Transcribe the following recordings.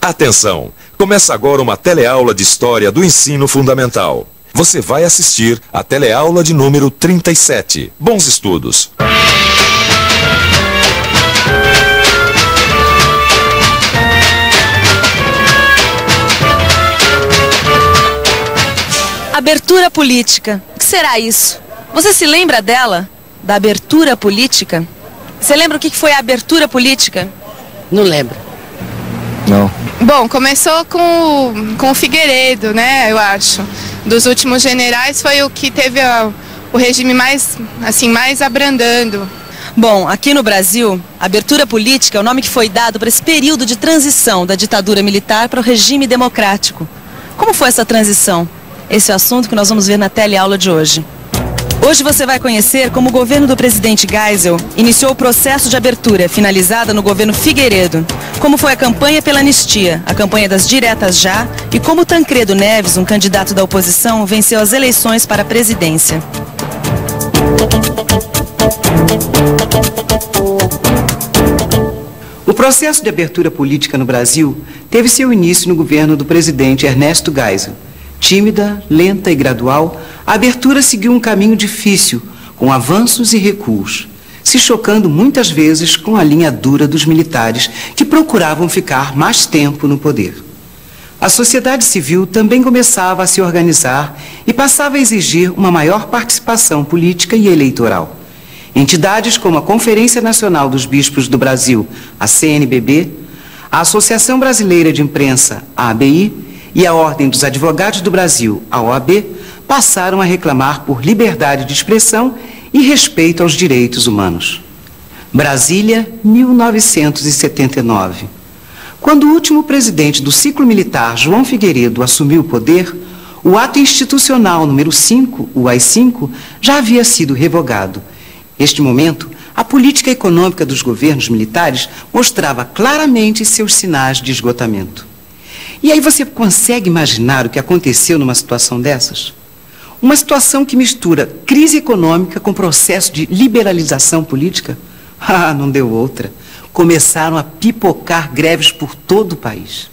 Atenção! Começa agora uma teleaula de História do Ensino Fundamental. Você vai assistir a teleaula de número 37. Bons estudos! Abertura política. O que será isso? Você se lembra dela? Da abertura política? Você lembra o que foi a abertura política? Não lembro. Não. Bom, começou com o Figueiredo, né, eu acho. Dos últimos generais foi o que teve o regime mais abrandando. Bom, aqui no Brasil, abertura política é o nome que foi dado para esse período de transição da ditadura militar para o regime democrático. Como foi essa transição? Esse é o assunto que nós vamos ver na teleaula de hoje. Hoje você vai conhecer como o governo do presidente Geisel iniciou o processo de abertura, finalizada no governo Figueiredo. Como foi a campanha pela anistia, a campanha das diretas já, e como Tancredo Neves, um candidato da oposição, venceu as eleições para a presidência. O processo de abertura política no Brasil teve seu início no governo do presidente Ernesto Geisel. Tímida, lenta e gradual, a abertura seguiu um caminho difícil, com avanços e recuos, se chocando muitas vezes com a linha dura dos militares, que procuravam ficar mais tempo no poder. A sociedade civil também começava a se organizar e passava a exigir uma maior participação política e eleitoral. Entidades como a Conferência Nacional dos Bispos do Brasil, a CNBB, a Associação Brasileira de Imprensa, a ABI, e a Ordem dos Advogados do Brasil, a OAB, passaram a reclamar por liberdade de expressão e respeito aos direitos humanos. Brasília, 1979. Quando o último presidente do ciclo militar, João Figueiredo, assumiu o poder, o ato institucional número 5, o AI-5, já havia sido revogado. Neste momento, a política econômica dos governos militares mostrava claramente seus sinais de esgotamento. E aí você consegue imaginar o que aconteceu numa situação dessas? Uma situação que mistura crise econômica com processo de liberalização política? Ah, não deu outra. Começaram a pipocar greves por todo o país.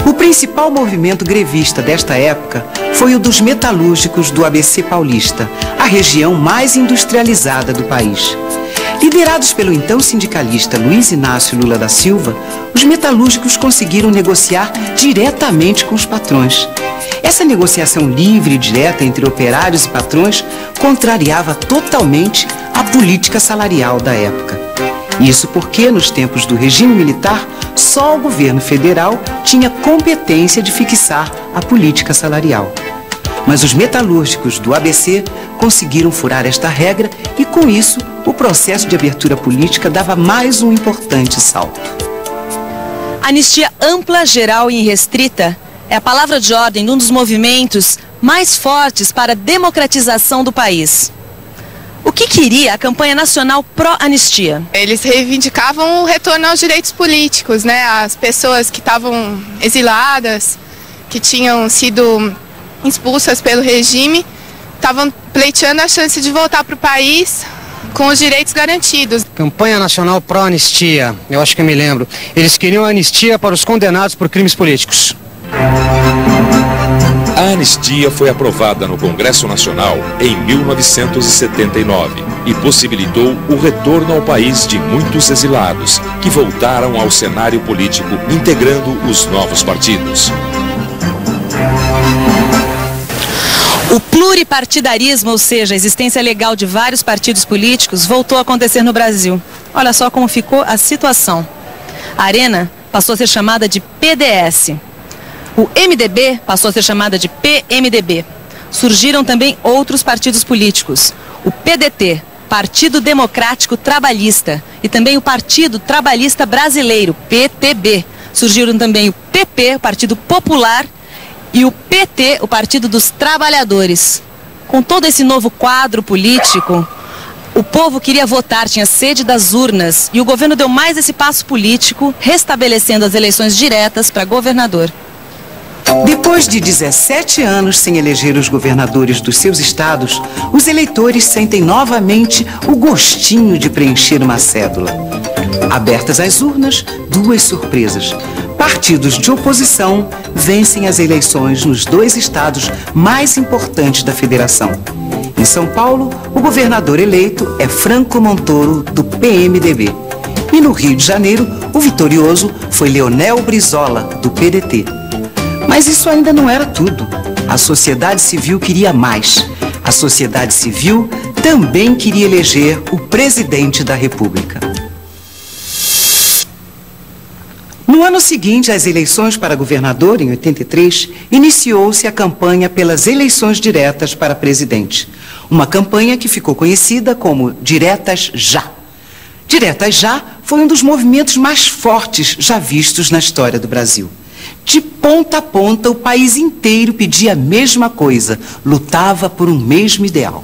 O principal movimento grevista desta época foi o dos metalúrgicos do ABC Paulista, a região mais industrializada do país. Liderados pelo então sindicalista Luiz Inácio Lula da Silva, os metalúrgicos conseguiram negociar diretamente com os patrões. Essa negociação livre e direta entre operários e patrões contrariava totalmente a política salarial da época. Isso porque, nos tempos do regime militar, só o governo federal tinha competência de fixar a política salarial. Mas os metalúrgicos do ABC conseguiram furar esta regra e, com isso, o processo de abertura política dava mais um importante salto. Anistia ampla, geral e irrestrita é a palavra de ordem de um dos movimentos mais fortes para a democratização do país. O que queria a campanha nacional pró-anistia? Eles reivindicavam o retorno aos direitos políticos, né? As pessoas que estavam exiladas, que tinham sido expulsas pelo regime, estavam pleiteando a chance de voltar para o país com os direitos garantidos. Campanha Nacional Pró-Anistia, eu acho que eu me lembro. Eles queriam anistia para os condenados por crimes políticos. A anistia foi aprovada no Congresso Nacional em 1979 e possibilitou o retorno ao país de muitos exilados, que voltaram ao cenário político integrando os novos partidos. O pluripartidarismo, ou seja, a existência legal de vários partidos políticos, voltou a acontecer no Brasil. Olha só como ficou a situação. A Arena passou a ser chamada de PDS. O MDB passou a ser chamada de PMDB. Surgiram também outros partidos políticos. O PDT, Partido Democrático Trabalhista, e também o Partido Trabalhista Brasileiro, PTB. Surgiram também o PP, o Partido Popular, e o PT, o Partido dos Trabalhadores. Com todo esse novo quadro político, o povo queria votar, tinha sede das urnas, e o governo deu mais esse passo político, restabelecendo as eleições diretas para governador. Depois de 17 anos sem eleger os governadores dos seus estados, os eleitores sentem novamente o gostinho de preencher uma cédula. Abertas as urnas, duas surpresas. Partidos de oposição vencem as eleições nos dois estados mais importantes da federação. Em São Paulo, o governador eleito é Franco Montoro, do PMDB. E no Rio de Janeiro, o vitorioso foi Leonel Brizola, do PDT. Mas isso ainda não era tudo. A sociedade civil queria mais. A sociedade civil também queria eleger o presidente da República. No ano seguinte às eleições para governador, em 83, iniciou-se a campanha pelas eleições diretas para presidente. Uma campanha que ficou conhecida como Diretas Já. Diretas Já foi um dos movimentos mais fortes já vistos na história do Brasil. De ponta a ponta, o país inteiro pedia a mesma coisa, lutava por um mesmo ideal.